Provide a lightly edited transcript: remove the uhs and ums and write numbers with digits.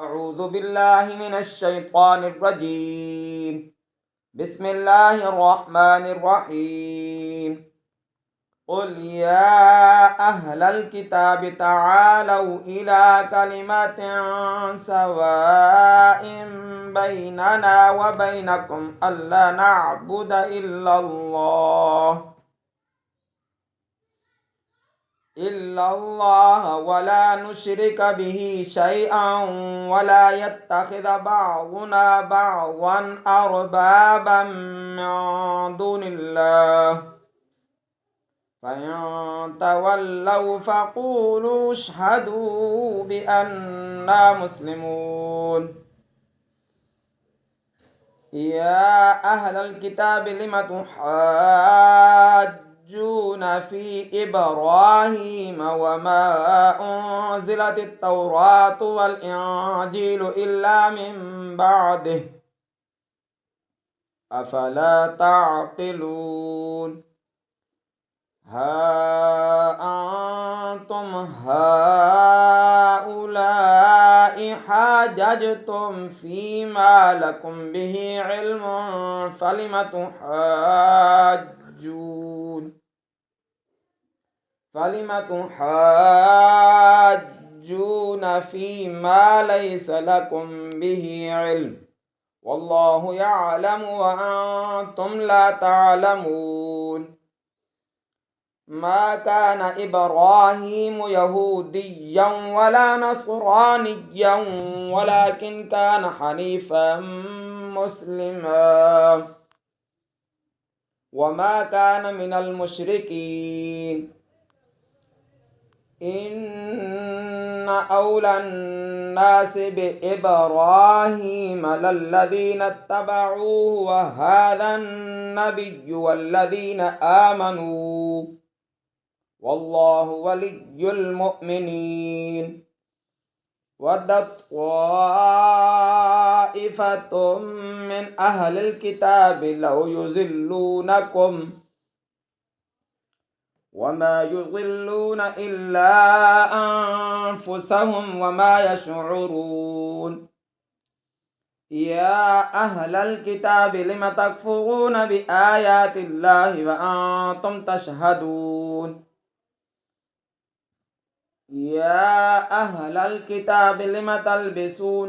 أعوذ بالله من الشيطان الرجيم. بسم الله الرحمن الرحيم. قل يا أهل الكتاب تعالوا إلى كلمة سواء بيننا وبينكم ألا نعبد إلا الله ولا نشرك به شيئا ولا يتخذ بعضنا بعضا أربابا من دون الله فإن تولوا فقولوا اشهدوا بأننا مسلمون. يا أهل الكتاب لم تحاجون في إبراهيم وما أنزلت التوراة والإنجيل إلا من بعده أفلا تعقلون. ها أنتم هؤلاء حاججتم فيما لكم به علم فلم تحاجون فيما ليس لكم به علم والله يعلم وأنتم لا تعلمون. ما كان إبراهيم يهوديا ولا نصرانيا ولكن كان حنيفا مسلما وما كان من المشركين. إن أولى الناس بإبراهيم للذين اتبعوه وهذا النبي والذين آمنوا والله ولي المؤمنين. ودت طائفة من أهل الكتاب لو يضلونكم وما يضلون إلا أنفسهم وما يشعرون. يا أهل الكتاب لم تكفرون بآيات الله وأنتم تشهدون. يا أهل الكتاب لم تلبسون